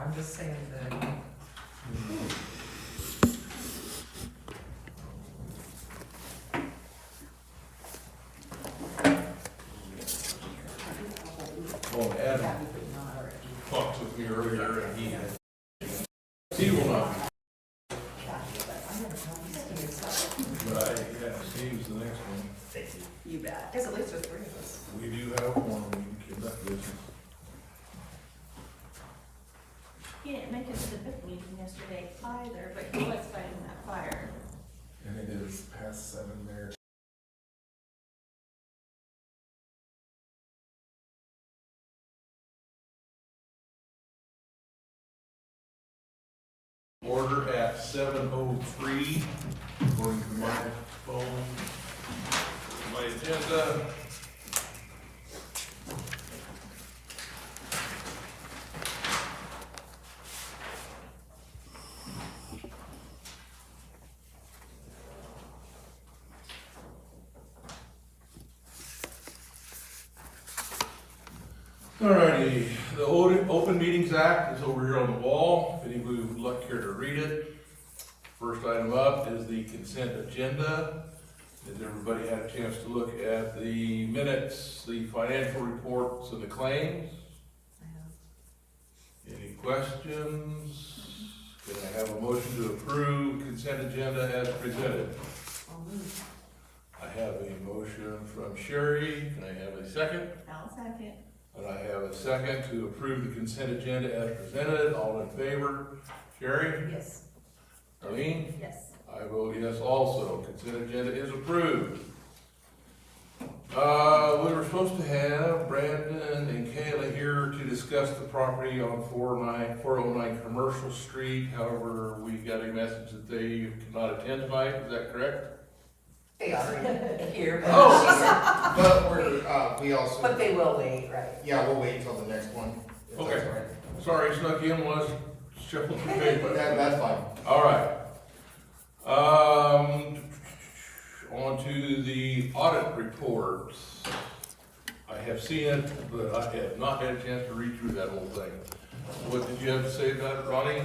I'm just saying that. Well, Adam talked with me earlier and he will not. Right, yeah, Steve's the next one. You bet. Because at least there's three of us. We do have one, we can conduct business. He didn't make it to the book meeting yesterday either, but he was fighting that fire. And it is past 7 there. Order at 7:03, according to my phone, my agenda. Alrighty, the Open Meetings Act is over here on the wall, if anybody would like care to read it. First item up is the consent agenda. Has everybody had a chance to look at the minutes, the financial reports, and the claims? Any questions? Can I have a motion to approve consent agenda as presented? I have a motion from Sherry. Can I have a second? I'll second. And I have a second to approve the consent agenda as presented. All in favor? Sherry? Yes. Darlene? Yes. I vote yes also. Consent agenda is approved. We were supposed to have Brandon and Kayla here to discuss the property on 409 Commercial Street. However, we got a message that they cannot attend tonight. Is that correct? They are here, but Oh. she said, But we're, we also, but they will wait, right? yeah, we'll wait until the next one. if that's Okay. all right. Sorry, snuck in, was shuffling through paper. That's fine. All right. On to the audit report. I have seen it, but I have not had a chance to read through that whole thing. What did you have to say about it, Ronnie?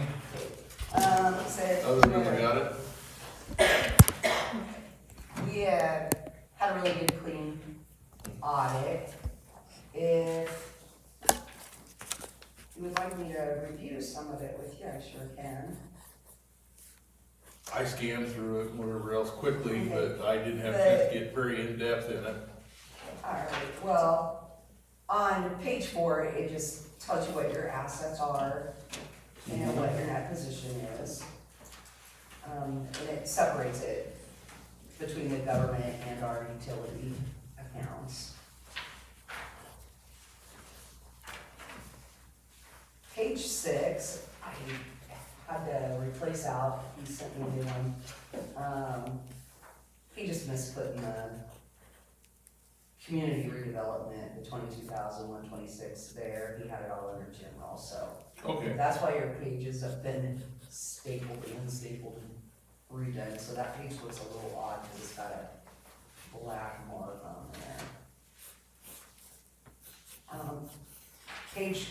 Said. Other than I got it? We had a really good clean audit. If you would like me to review some of it with you, I sure can. I scanned through it and whatever else quickly, Okay. but I didn't have a chance to get very in-depth in it. All right, well, on page 4, it just tells you what your assets are and what your net position is. And it separates it between the government and our utility accounts. Page 6, I had to replace out, he sent me a new one. He just missed putting the community redevelopment, the 22,126 there, he had it all under general, so. Okay, That's why your pages have been stapled and unstapled and redone, so that page looks a little odd because it's got a black mark on there. Page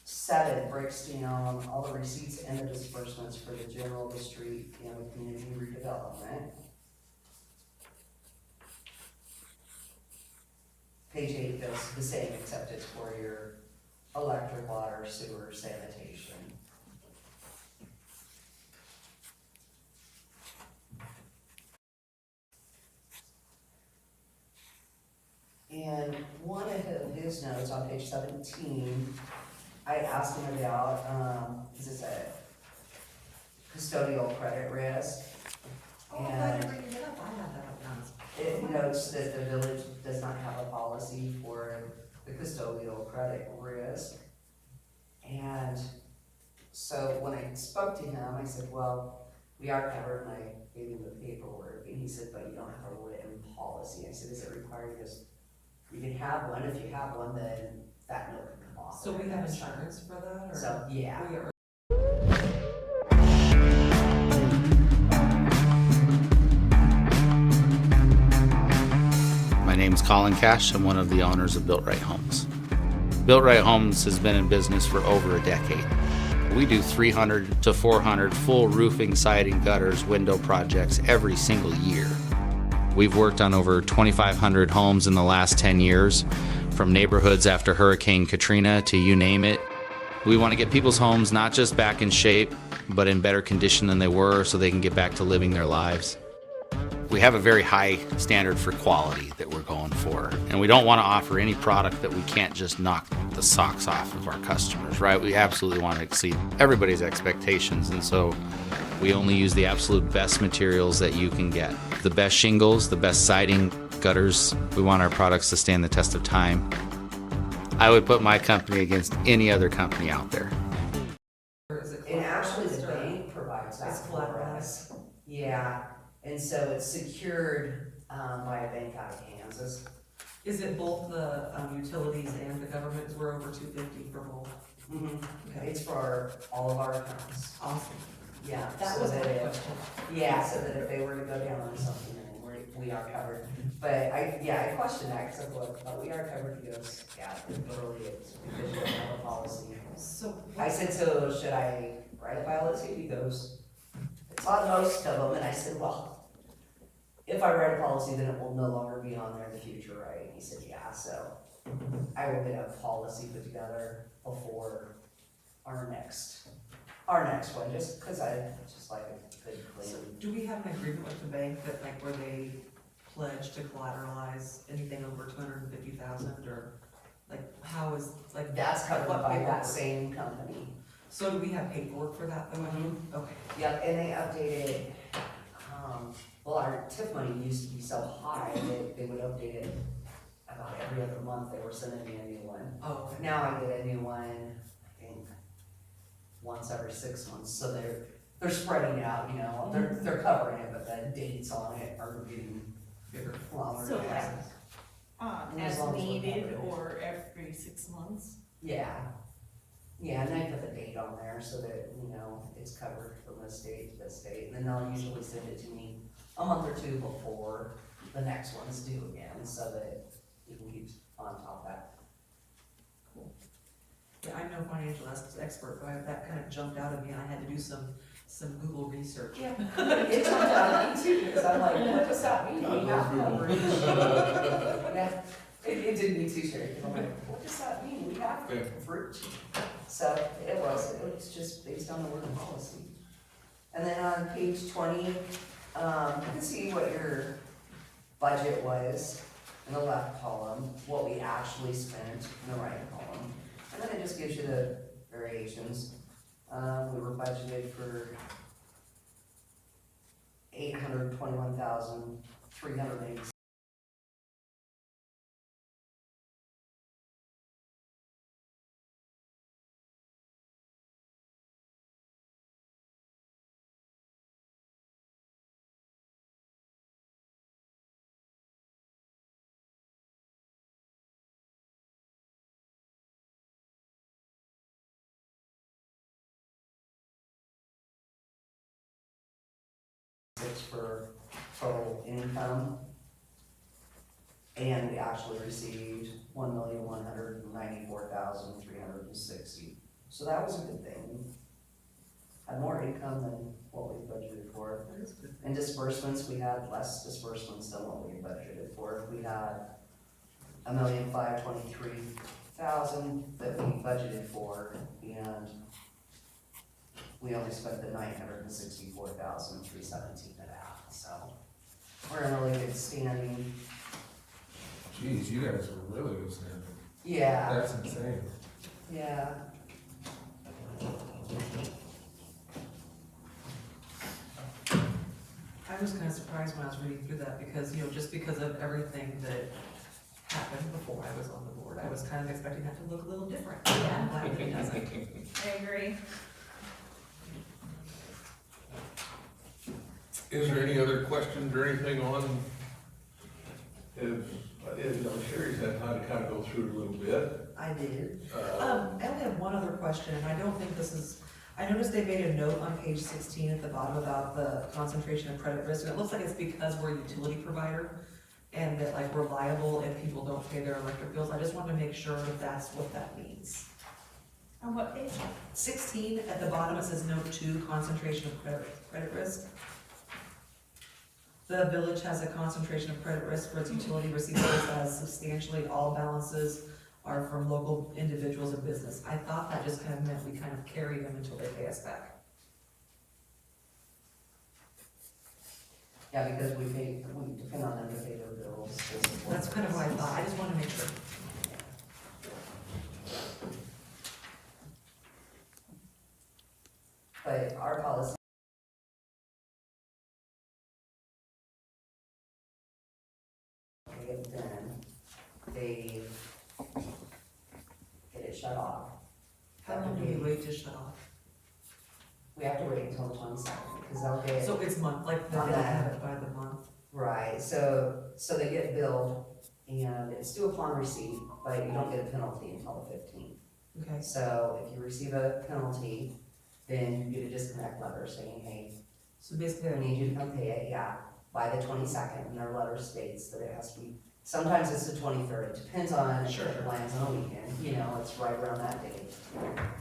7 breaks down all the receipts and the disbursements for the general, the street, and the community redevelopment. Page 8 does the same, except it's for your electric, water, sewer, sanitation. And one of his notes on page 17, I asked him about, is this a custodial credit risk? Oh, I'm glad you're bringing it up. I have that up now. It notes that the village does not have a policy for the custodial credit risk. And so when I spoke to him, I said, well, we are covered, and I gave him the paperwork, and he said, but you don't have a written policy. I said, is it required? He goes, you can have one, if you have one, then that note can come off. So we have insurance for that, or? So, yeah. We are. My name's Colin Cash. I'm one of the owners of Built Right Homes. Built Right Homes has been in business for over a decade. We do 300 to 400 full roofing, siding, gutters, window projects every single year. We've worked on over 2,500 homes in the last 10 years, from neighborhoods after Hurricane Katrina to you name it. We want to get people's homes not just back in shape, but in better condition than they were so they can get back to living their lives. We have a very high standard for quality that we're going for, and we don't want to offer any product that we can't just knock the socks off of our customers, right? We absolutely want to exceed everybody's expectations, and so we only use the absolute best materials that you can get. The best shingles, the best siding, gutters. We want our products to stand the test of time. I would put my company against any other company out there. Or is it And actually, the collateralized, or- bank provides that It's for us. collateralized. Yeah, and so it's secured, by a bank out of Kansas. Is it both the utilities and the government? 'Cause we're over 250 for both. Okay. It's for all of our accounts. Awesome. Yeah. That so was my that if- question. Yeah, so that if they were to go down on something, then we are covered. But I questioned that, cause I thought, but we are covered. He goes, yeah, it literally is, because you don't have a policy. So. I said, so should I write a policy? He goes, it's on most of them, and I said, well, if I write a policy, then it will no longer be on there in the future, right? And he said, yeah, so I will get a policy put together before our next one, just because I just like a good So clean. do we have an agreement with the bank that like where they pledge to collateralize anything over 250,000 or like how is like? That's covered what by paperwork? that same company. So do we have paperwork for that though? Mhm. Okay. Yep, and they updated, well, our TIF money used to be so high, they would update it about every other month, they were sending me a new one. Oh, okay. Now I get a new one, I think, once every 6 months, so they're spreading out, you know, they're covering it, but the dates on it are getting Bigger. longer. So, Yeah. As As long as we're needed covered. or every 6 months? Yeah, and they put the date on there so that, you know, it's covered from this date to this date, and then they'll usually send it to me a month or two before the next one's due again, so that you can keep on top of that. Yeah, I'm no financial expert, but that kind of jumped out at me and I had to do some Google research. Yeah. It jumped out at me too, because I'm like, what does that mean? We have coverage. Yeah, it did me too, Sherry, because I'm like, what does that mean? We have Okay. coverage. So it was just based on the word of policy. And then on page 20, you can see what your budget was in the left column, what we actually spent in the right column. And then it just gives you the variations. We were budgeted for $821,386. For total income. And we actually received $1,194,360. So that was a good thing. Had more income than what we budgeted for. That is good. In disbursements, we had less disbursements than what we budgeted for. We had $1,523,000 that we budgeted for, and we only spent the $964,317 of that, so we're in really good standing. Geez, you guys were really good standing. Yeah, That's insane. yeah. I was kind of surprised when I was reading through that because, you know, just because of everything that happened before I was on the board, I was kind of expecting that to look a little different. I'm glad that it doesn't. I agree. Is there any other questions or anything on? Sherry's had time to kind of go through it a little bit. I did. Uh, I only have one other question, and I don't think this is, I noticed they made a note on page 16 at the bottom about the concentration of credit risk, and it looks like it's because we're a utility provider, and that like we're liable if people don't pay their electric bills. I just wanted to make sure that that's what that means. On what page? 16, at the bottom, it says note 2, concentration of credit risk. The village has a concentration of credit risk for its utility receivables as substantially all balances are from local individuals and business. I thought that just kind of meant we kind of carry them until they pay us back. Yeah, because we depend on them to pay their bills. That's kind of what I thought, I just wanted to make sure. But our policy. Then they get it shut off. How long do we wait to shut off? We have to wait until the 22nd, because they'll get, So it's month, like, they'll On have that. it by the month. right, so they get billed, and it's due upon receipt, but you don't get a penalty until the 15th. Okay, So if you receive a penalty, then you get a disconnect letter saying, hey, so basically, I need you to come pay it, yeah, by the 22nd, and their letter states that it has to be, sometimes it's the 23rd, it depends on if Sure. it lands on a weekend, you know, it's right around that date.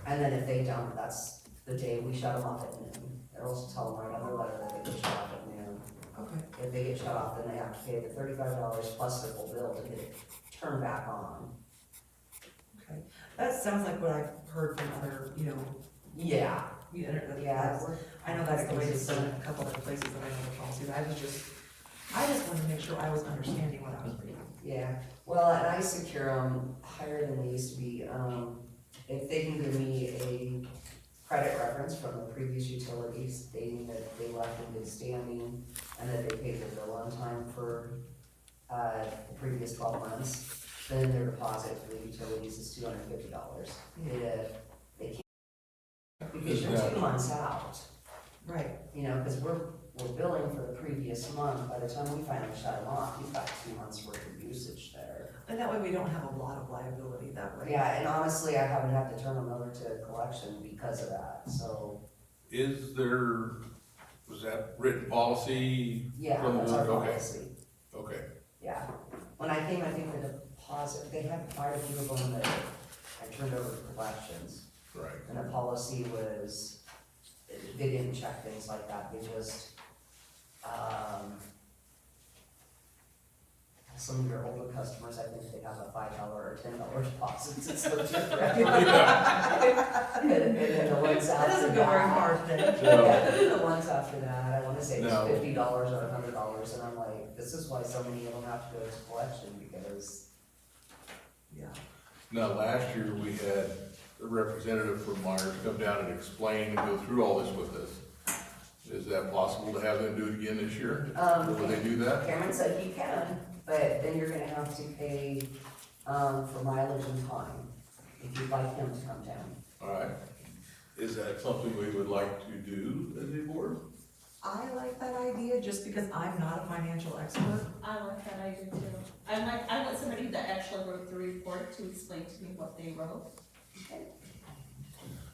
And then if they don't, that's the day we shut them off at noon. They'll also tell them right on their letter that they get shut off at noon. okay, If they get shut off, then they have to pay the $35 plus their full bill to get it turned back on. okay. That sounds like what I've heard from other, Yeah, yeah, I know that's the way it's done in a couple other places that I know the policy, but I just wanted to make sure I was understanding what I was reading. yeah. Well, and I secure them higher than they used to be. If they can give me a credit reference from the previous utility stating that they left in good standing and that they paid their bill on time for, the previous 12 months, then their deposit for the utilities is $250. If they can't, because you're 2 months out, Right, because we're billing for the previous month. By the time we finally shut them off, you've got 2 months worth of usage there. and that way we don't have a lot of liability that way. Yeah, and honestly, I haven't had to turn them over to collection because of that, so, was that written policy? yeah, From the that's our village? Okay. policy, Okay, yeah. When I came, I think the deposit, they had quite a few of them that I turned over to collections, right. and the policy was, they didn't check things like that, they just, some of your older customers, I think they have a $5 or $10 deposit, it's so different. And then the ones That after doesn't go very that- far today. Yeah, and then the ones after that, I wanna say it's No. $50 or $100, and I'm like, this is why so many of them have to go to collection, because, Yeah, Now, last year, we had a representative from Myers come down and explain and go through all this with us. Is that possible to have them do it again this year? Will they do that? Cameron said he can, but then you're gonna have to pay, for mileage and time, if you'd like him to come down. All right. Is that something we would like to do as a board? I like that idea just because I'm not a financial expert. I like that idea too. I want somebody that actually wrote the report to explain to me what they wrote.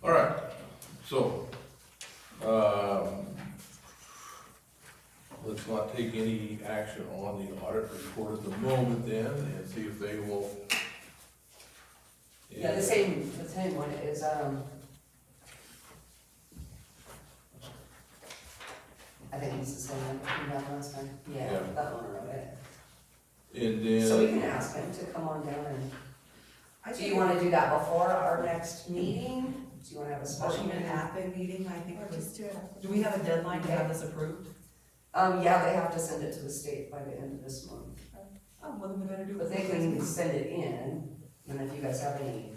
All right, so, let's not take any action on the audit report at the moment then, and see if they will. Yeah, the same one is, I think it's the same one you had last time. Yeah, Yeah. that one wrote it. And So we then, can ask him to come on down and, I do think you wanna do that before our next meeting? Do you wanna have a Or special even meeting? at a meeting, I think. Or just do it after. Do we have a deadline to have this approved? Yeah, they have to send it to the state by the end of this month. Oh, well, then we better do it. But they can send it in, and if you guys have any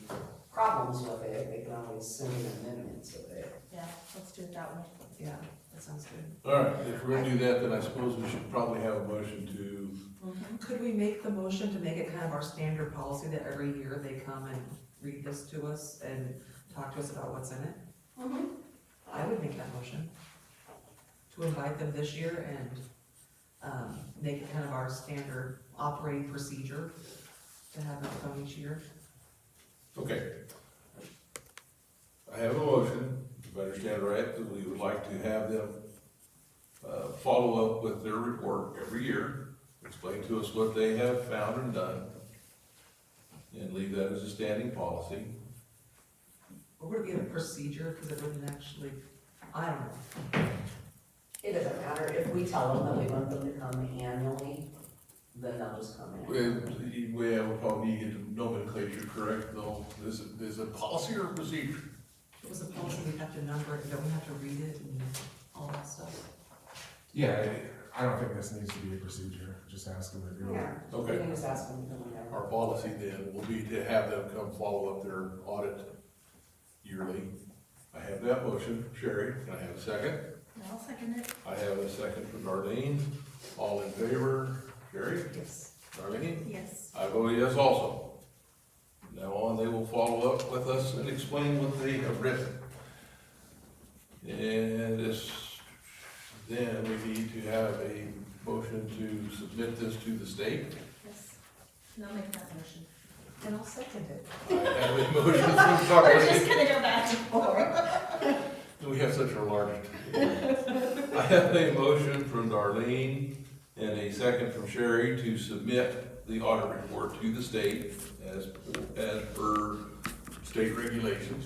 problems with it, they can always send in amendments of it. Yeah, let's do it that way. Yeah, that sounds good. all right, if we're gonna do that, then I suppose we should probably have a motion to, Could we make the motion to make it kind of our standard policy that every year they come and read this to us and talk to us about what's in it? I would make that motion. To invite them this year and, make it kind of our standard operating procedure to have them come each year. okay. I have a motion, if I understand right, that we would like to have them, follow up with their report every year, explain to us what they have found and done, and leave that as a standing policy. Or would it be a procedure, because it wouldn't actually, I don't know. It doesn't matter, if we tell them that we want them to come annually, then they'll just come in. We'll probably need to get the nomenclature correct, though. Is it policy or procedure? If it was a policy, we'd have to number it, don't we have to read it and all that stuff? Yeah, I don't think this needs to be a procedure, just ask them to do it. Yeah, Okay. we can just ask them to come whenever. Our policy then will be to have them come follow up their audit yearly. I have that motion. Sherry, can I have a second? I'll second it. I have a second from Darlene. All in favor? Sherry? Yes. Darlene? Yes. I vote yes also. From now on, they will follow up with us and explain what they have written. And then we need to have a motion to submit this to the state. Yes. And I'll make that motion. And I'll second it. I have a motion from We're just Darlene. gonna go back and forth. We have such a large. I have a motion from Darlene and a second from Sherry to submit the audit report to the state as per state regulations.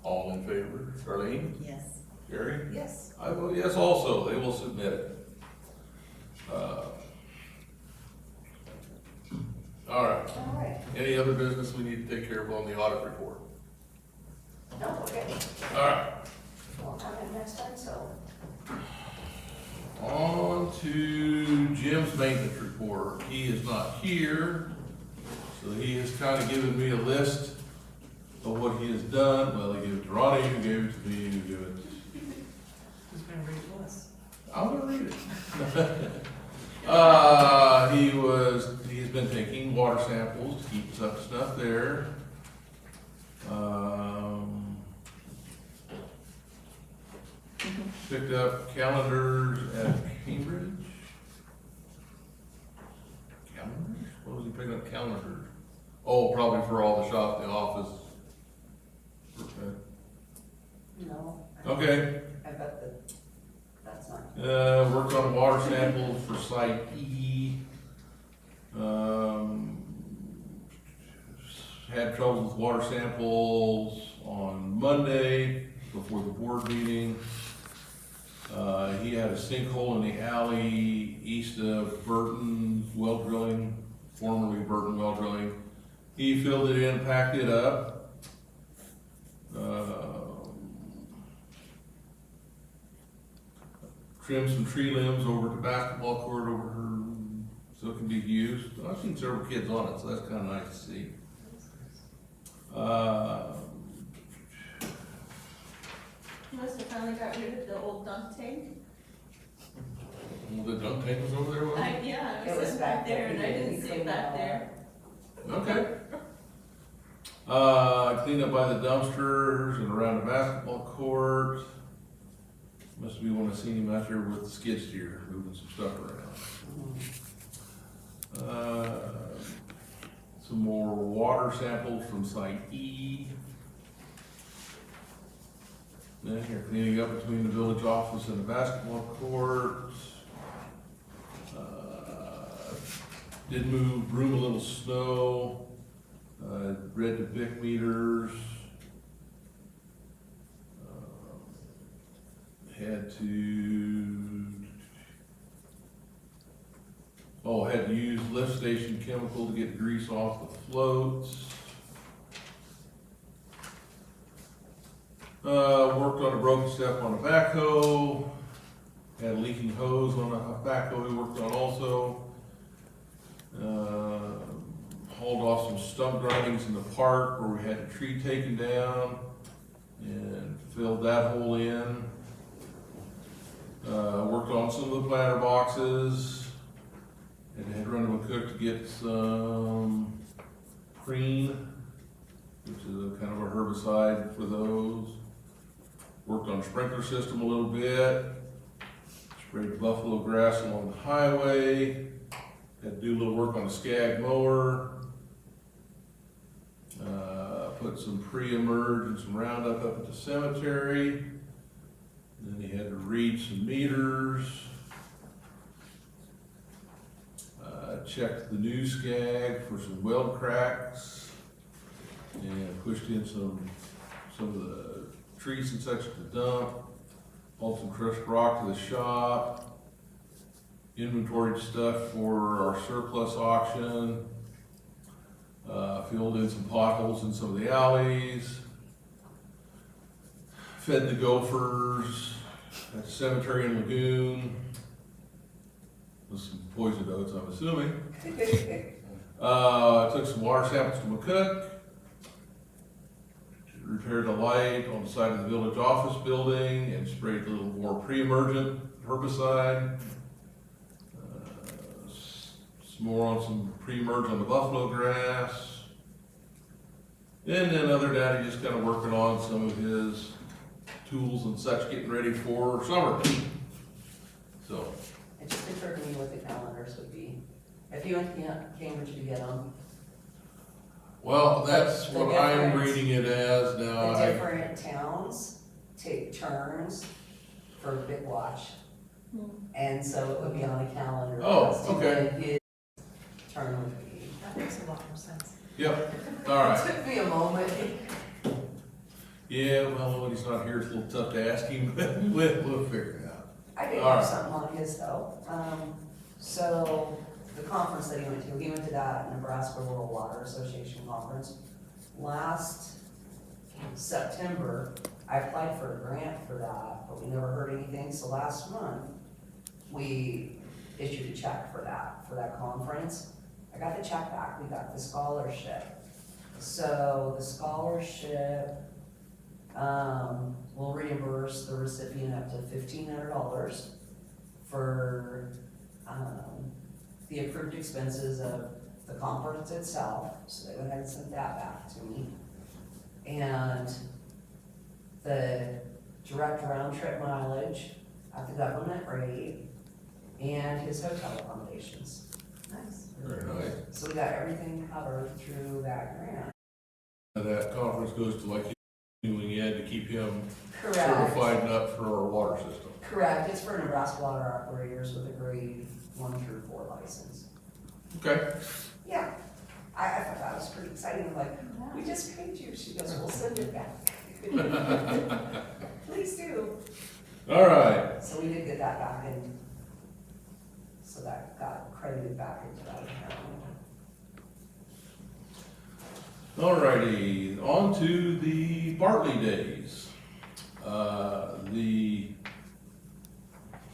All in favor? Darlene? Yes. Sherry? Yes. I vote yes also, they will submit it. All right, All right, any other business we need to take care of on the audit report? no, okay, All right, we'll have it next time, so. on to Jim's maintenance report. He is not here, so he has kind of given me a list of what he has done. Well, he gave it to Ronnie, who gave it to me, who gave it. Who's gonna read it to us? I'm gonna read it. He's been taking water samples to keep us up to snuff there. Picked up calendars at Cambridge. Calendars? What was he picking up calendars? Oh, probably for all the shop, the office. No. Okay. I bet that, that's not. Worked on water samples for site E. Had trouble with water samples on Monday before the board meeting. He had a sinkhole in the alley east of Burton Well Drilling, formerly Burton Well Drilling. He filled it in, packed it up. Trimmed some tree limbs over at the basketball court over her, so it can be used. I've seen several kids on it, so that's kind of nice to see. You must have finally got rid of the old dunk tank. The dunk tank was over there, wasn't it? Yeah, It I was was sitting back back there and I there. didn't see it back there. Okay. Cleaned up by the dumpsters and around the basketball court. Must be when I seen him out there with the skid steer, moving some stuff around. Some more water samples from site E. Then here, cleaning up between the village office and the basketball court. Did move, broom a little snow, read the Vic meters. Had to use lift station chemical to get the grease off the floats. Worked on a broken step on a backhoe. Had a leaking hose on a backhoe we worked on also. Hauled off some stump grindings in the park where we had a tree taken down and filled that hole in. Worked on some of the planter boxes and had run to a cook to get some preen, which is a kind of a herbicide for those. Worked on sprinkler system a little bit. Sprayed buffalo grass along the highway. Had to do a little work on the Skag mower. Put some pre-emerge and some Roundup up at the cemetery. And then he had to read some meters. Checked the new Skag for some weld cracks. And pushed in some some of the trees and such to dump, hauled some crushed rock to the shop, inventoried stuff for our surplus auction, filled in some potholes in some of the alleys, fed the gophers at the cemetery and lagoon, with some poison oats, I'm assuming. Took some water samples to McCook, repaired the light on the side of the village office building, and sprayed a little more pre-emergent herbicide. Some more on some pre-emerge on the buffalo grass. And then other dad, he just kind of working on some of his tools and such, getting ready for summer. So, It just occurred to me what the calendars would be. If you went to Cambridge to get them, well, that's The what I'm difference- reading it as the now. different towns take turns for Big Watch. And so it would be on a calendar. Oh, as to okay. when his turn would be. That makes a lot more sense. Yep, all right. It took me a moment. Yeah, well, when he's not here, it's a little tough to ask him, but we'll figure it out. I did All have right. something on his though. So the conference that he went to that Nebraska Rural Water Association conference. Last September, I applied for a grant for that, but we never heard anything. So last month, we issued a check for that conference. I got the check back, we got the scholarship. So the scholarship, will reimburse the recipient up to $1,500 for, the approved expenses of the conference itself, so they went ahead and sent that back to me. And the direct round trip mileage at the government rate and his hotel accommodations. Nice. Very nice. So we got everything covered through that grant. That conference goes to like New England to keep him Correct. certified and up for our water system. Correct, it's for Nebraska water operators with a grade 1 through 4 license. Okay. Yeah, I thought that was pretty exciting, I'm like, we just paid you, she goes, we'll send it back. Please do. All right. So we did get that back and so that got credited back into that account. All righty, on to the Bartley days.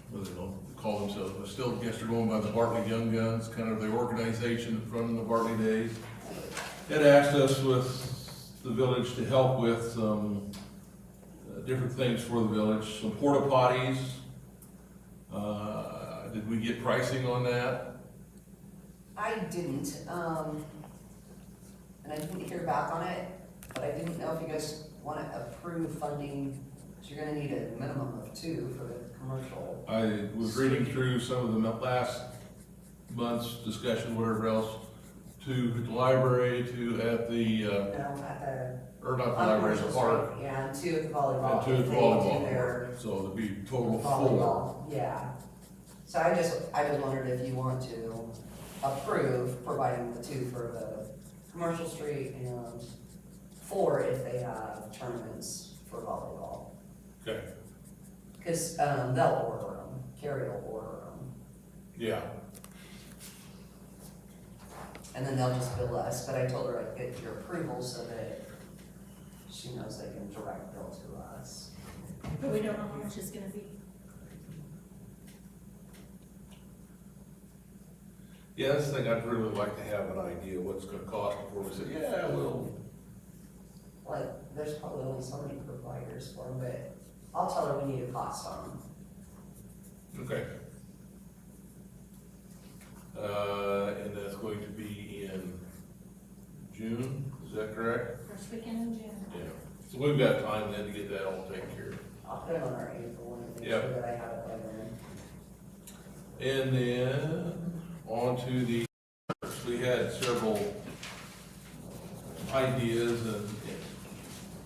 What do they call themselves? I still guess they're going by the Bartley Young Guns, kind of the organization from the Bartley days. It asked us with the village to help with some different things for the village, some porta potties. Did we get pricing on that? I didn't, and I didn't hear back on it, but I didn't know if you guys wanna approve funding, because you're gonna need a minimum of 2 for the commercial. I was reading through some of the last month's discussion, whatever else, to the library, to at the, No, at the, or not the on library, Commercial the park. Street, yeah, and 2 at the volleyball. And 2 at If the they do volleyball their park, so it'd be total of 4. volleyball, yeah. So I just wondered if you want to approve providing the 2 for the Commercial Street and 4 if they have tournaments for volleyball. Okay, Cause, they'll order them, Carrie will order them, yeah, and then they'll just bill us, but I told her I'd get your approval so that she knows they can direct bill to us. But we don't know how much it's gonna be. yeah, that's the thing, I'd really like to have an idea what it's gonna cost before we say, yeah, well, Like, there's probably only so many providers for them, but I'll tell her we need a cost on them. okay. And that's going to be in June, is that correct? First weekend in June. Yeah, so we've got time then to get that all taken care of. I'll put it on our April one and make Yep. sure that I have it by then. And then, on to the, we had several ideas and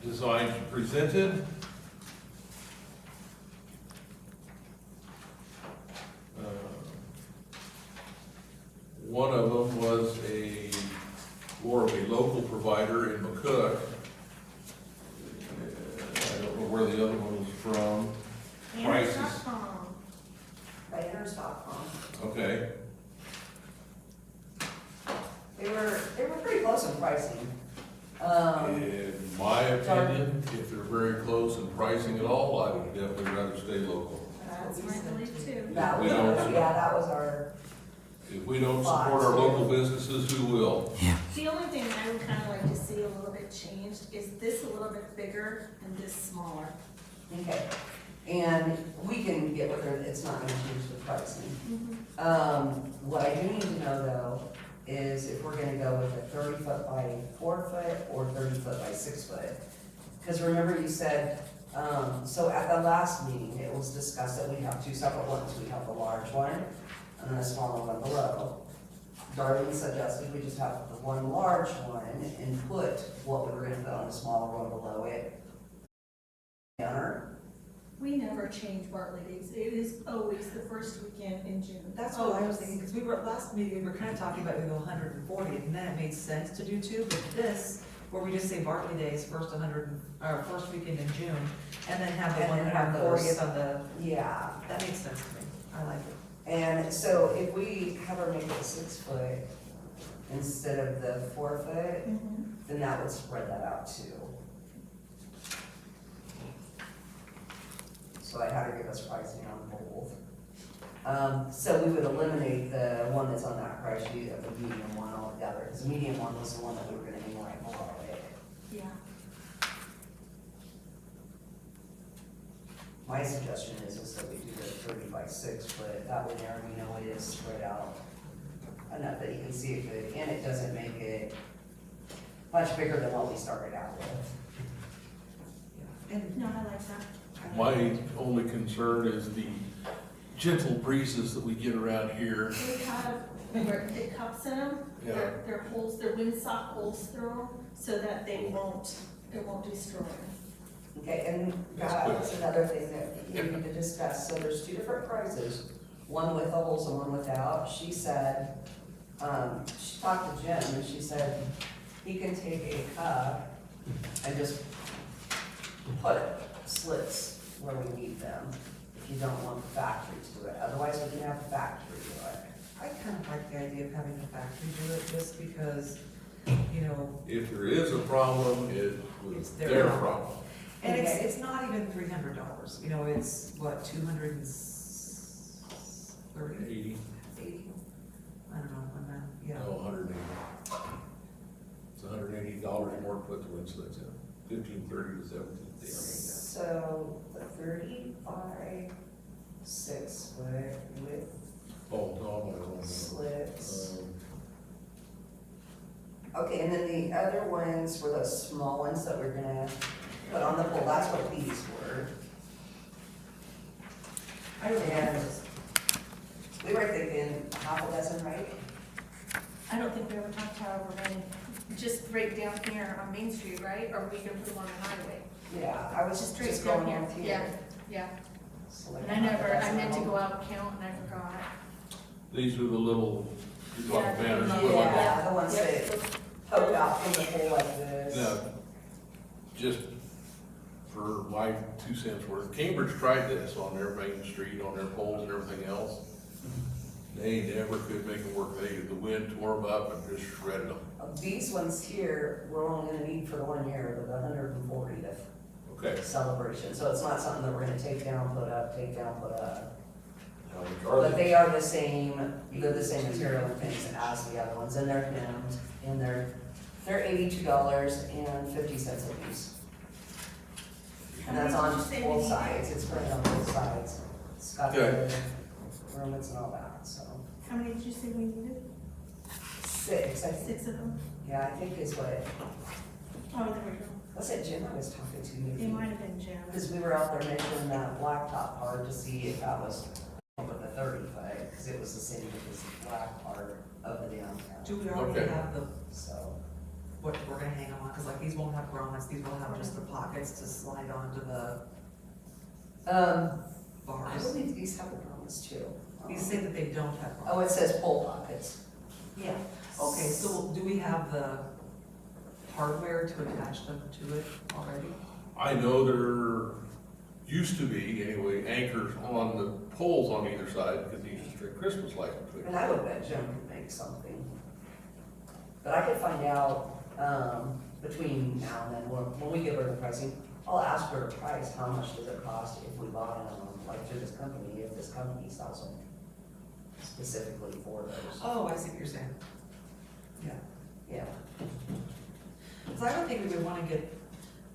designs presented. One of them was more of a local provider in McCook. the other one was from? Prices. Anderson.com. Banners.com. Okay, They were pretty close in pricing. in my opinion, if they're very close in pricing at all, I would definitely rather stay local. That's my belief too. That was, We don't- that was our, If we don't support our local businesses, who will? The only thing I would kind of like to see a little bit changed is this a little bit bigger and this smaller. okay. And we can get with her, it's not gonna change the pricing. What I do need to know though, is if we're gonna go with a 30 foot by 4 foot or 30 foot by 6 foot. Cause remember you said, so at the last meeting, it was discussed that we have two separate ones. We have the large one and then a smaller one below. Darlene suggested we just have the one large one and put what we were gonna put on the smaller one below it. Counter. We never change Bartley days. It is always the first weekend in June. That's what I was thinking, because we were, last meeting, we were kind of talking about we go 140, and then it made sense to do two, but this, where we just say Bartley Days, first first weekend in June, and then have the And then have 140th on the, Yeah, that makes sense to me, I like it. and so if we have her make it 6 foot instead of the 4 foot, then that would spread that out too. So I had her give us pricing on both. So we would eliminate the one that's on that price sheet of the medium one altogether, because the medium one was the one that we were gonna hang right below it. Yeah. My suggestion is that we do the 30 by 6 foot, that way there we know it is spread out enough that you can see it good, and it doesn't make it much bigger than what we started out with. And No, I like that. My only concern is the gentle breezes that we get around here. We have, where it cups in them, Yeah. their holes, their windsock holes through them, so that it won't destroy them. Okay, and that's another thing that we need to discuss, so there's two different prices, one with the holes and one without. She said, she talked to Jim, and she said he can take a cup and just put slits where we need them, if you don't want the factory to do it, otherwise we can have the factory do it. I kind of like the idea of having the factory do it, just because, you know, If there is a problem, it was It's their their problem. problem. and Okay. it's not even $300, you know, it's what, 230? 80, 80? I don't know, I'm not, yeah. no, 180. It's $180 more to put the wind slits in, 1530 to 1730. So the 30 by 6 foot with Oh, no, I'm not wrong. slits. Okay, and then the other ones were those small ones that we're gonna put on the pole, that's what these were. I don't And- know. We were thinking half a dozen, right? I don't think we ever talked however many, just right down here on Main Street, right? Or we can put them on the highway? Yeah, I was Just just straight down going here. on here. Yeah, yeah. So like And I half a never, I dozen meant to of go them. out and count and I forgot. These are the little, you're talking Yeah, banners. yeah. put like that. Yeah, the ones Yep. that poke out from the pole like this. Now, just for my 2 cents worth, Cambridge tried this on their main street, on their poles and everything else. They never could make it work. The wind tore them up and just shredded them. These ones here, we're only gonna need for the 1 year of the 140th Okay. celebration, so it's not something that we're gonna take down, put up, take down, put up. Now, which are But they? they are the same, they're the same material and things as the other ones, and they're hemmed, and they're $82.50 a piece. And that's How many on did you say we both needed? sides, it's printed on both sides. It's got the Good. ornaments and all that, so. How many did you say we needed? 6, I think, 6 of them? yeah, I think is what, Oh, there we go. was it Jim I was talking to maybe? It might have been Jim. Because we were out there measuring that blacktop part to see if that was with the 30 foot, because it was the same as the black part of the downtown. Do we already Okay. have the, So, what we're gonna hang them on, because like these won't have grommets, these will have just the pockets to slide onto the I bars. believe these have the promise too. You say that they don't have grommets. Oh, it says pole pockets. Yeah, okay, so do we have the hardware to attach them to it already? I know they're used to be anyway, anchors on the poles on either side, because they used to string Christmas lights between. And I would bet Jim could make something. But I could find out, between now and then, when we give her the pricing, I'll ask her a price, how much does it cost if we bought them, like through this company, if this company sells them specifically for those. Oh, I see what you're saying. Yeah. Yeah, So I would think we would wanna get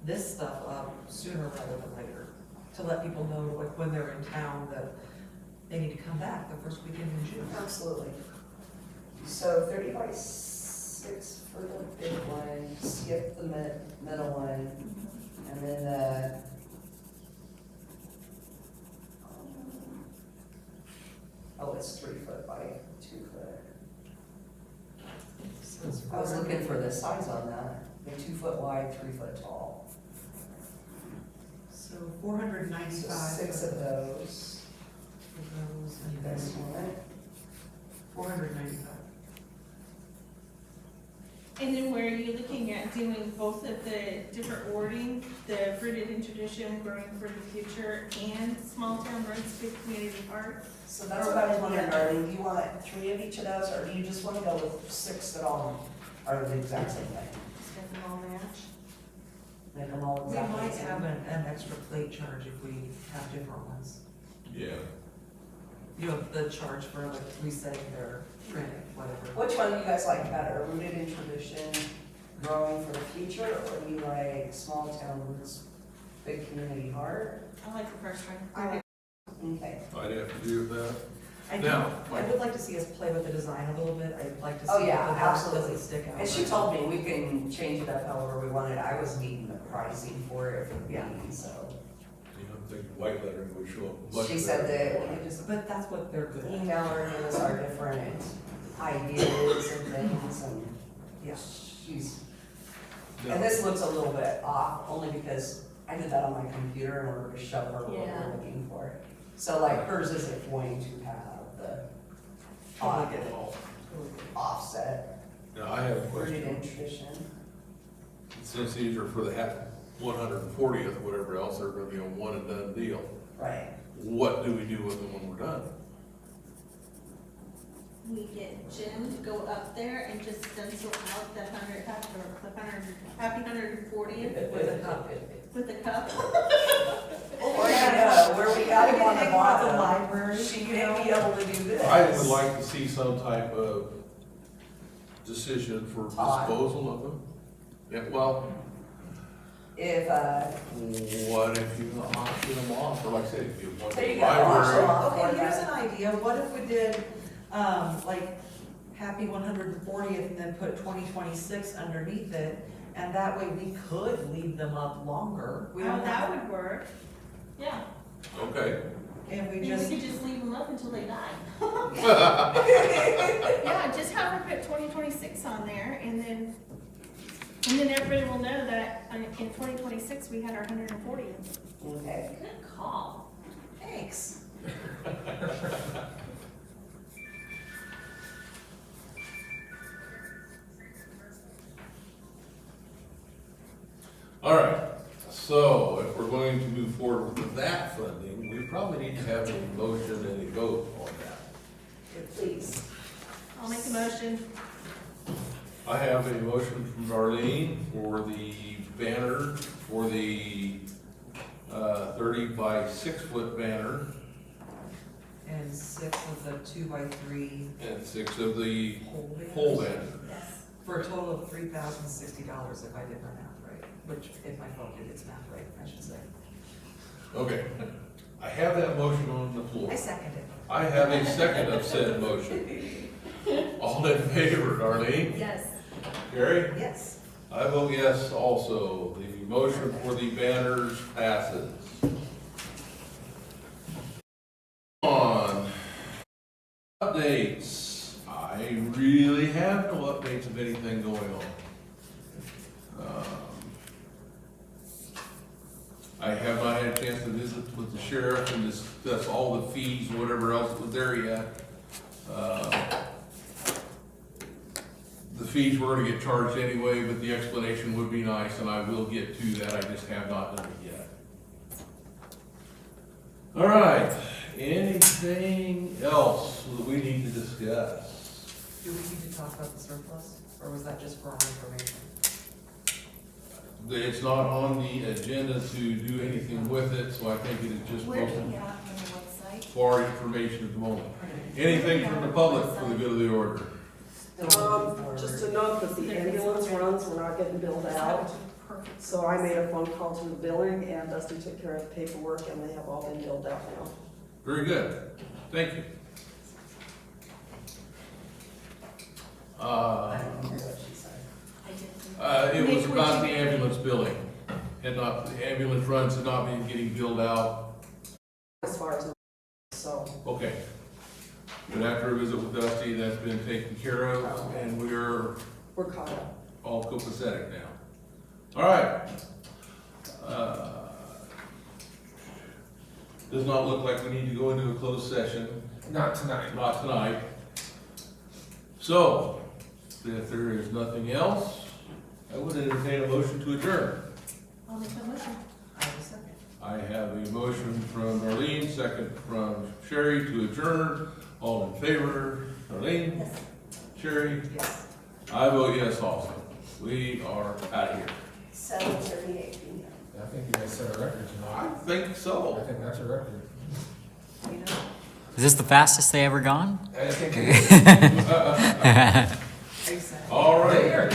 this stuff up sooner rather than later, to let people know, like, when they're in town, that they need to come back the first weekend in June. absolutely. So 30 by 6 for the big one, skip the middle one, and then oh, it's 3 foot by 2 foot. So it's I was looking for the size on that, the 2 foot wide, 3 foot tall. So 495. So 6 of those. And You guys want it? 495. And then where are you looking at doing both of the different wording, the rooted in tradition, growing for the future, and small town roots, big community heart? So that's what I was wondering, Darlene, do you want 3 of each of those, or do you just wanna go with 6 that all are the exact same thing? Just make them all match. Make them all We exactly the might same? have an extra plate charge if we have different ones. Yeah. You know, the charge for like resetting their print, whatever. Which one do you guys like better, rooted in tradition, growing for the future, or do you like small town roots, big community heart? I like the first one. I Okay. I'd have to do with that. I Now, I would like to see us play with the design a little bit. I'd like to see Oh, if yeah, the box absolutely. doesn't stick out. And she told me we can change it up however we wanted, I was needing the pricing for it for Yeah. me, so. You know, I'm thinking white lettering would show up much She said better. that we could just But that's what they're good at. email her and give us our different ideas and things, and Yeah. she's, Now, and this looks a little bit off, only because I did that on my computer in order to show her what Yeah. we're looking for. So like hers isn't going to have the Totally get it. offset, Now, I have a rooted question. in tradition. Since these are for the 140th, whatever else, they're gonna be a one and done deal. Right. What do we do with them when we're done? We get Jim to go up there and just stencil out the happy 140th With a cup. with a cup. Or, where we got it on the The bottom, library, she you may know? be able to do this. I would like to see some type of decision for Todd. disposal of them. Yeah, well, If, what if you auction them off, or like I said, if you want there the you go, auction library? off for Okay, here's that. an idea. What if we did, like, happy 140th and then put 2026 underneath it? And that way we could leave them up longer. We Oh, don't that have, would work. Yeah, Okay. and we we just, could just leave them up until they die. Yeah, just have her put 2026 on there, and then everybody will know that in 2026, we had our 140th. Okay. Good call. thanks. All right, so if we're going to move forward with that funding, we probably need to have a motion and a vote on that. Please. I'll make the motion. I have a motion from Darlene for the banner, for the 30 by 6 foot banner, And 6 of the 2x3 and 6 of the pole banners. pole banner. Yes. For a total of $3,060 if I did my math right, which if my phone did its math right, I should say. Okay, I have that motion on the floor. I second it. I have a second of said motion. All in favor, Darlene? Yes. Gary? Yes. I vote yes also. The motion for the banners passes. On updates, I really have no updates of anything going on. I have not had a chance to visit with the sheriff and discuss all the fees, whatever else was there yet. The fees were gonna get charged anyway, but the explanation would be nice, and I will get to that, I just have not done it yet. All right, anything else that we need to discuss? Do we need to talk about the surplus, or was that just for our information? It's not on the agenda to do anything with it, so I think it is just Where do you posted get on the website? for information at the moment. Anything from the public for the good of the order? Just to note that the ambulance runs were not getting billed out, Perfect. so I made a phone call to the billing, and Dusty took care of the paperwork, and they have all been billed out now. Very good, thank you. I don't know what she said. I did. It was about the ambulance billing, and not, the ambulance runs had not been getting billed out. As far as, so, Okay. But after a visit with Dusty, that's been taken care of, and we're we're caught up. all copacetic now. All right. Does not look like we need to go into a closed session, Not tonight. not tonight. So, if there is nothing else, I would entertain a motion to adjourn. I'll make the motion. I will second. I have a motion from Darlene, second from Sherry to adjourn. All in favor, Darlene? Yes. Sherry? Yes. I vote yes also. We are out of here. 7:38 p.m. I think you guys set a record I tonight. think I so. think that's a record. You know? Is this the fastest they ever gone? I think it is. Exactly. All right.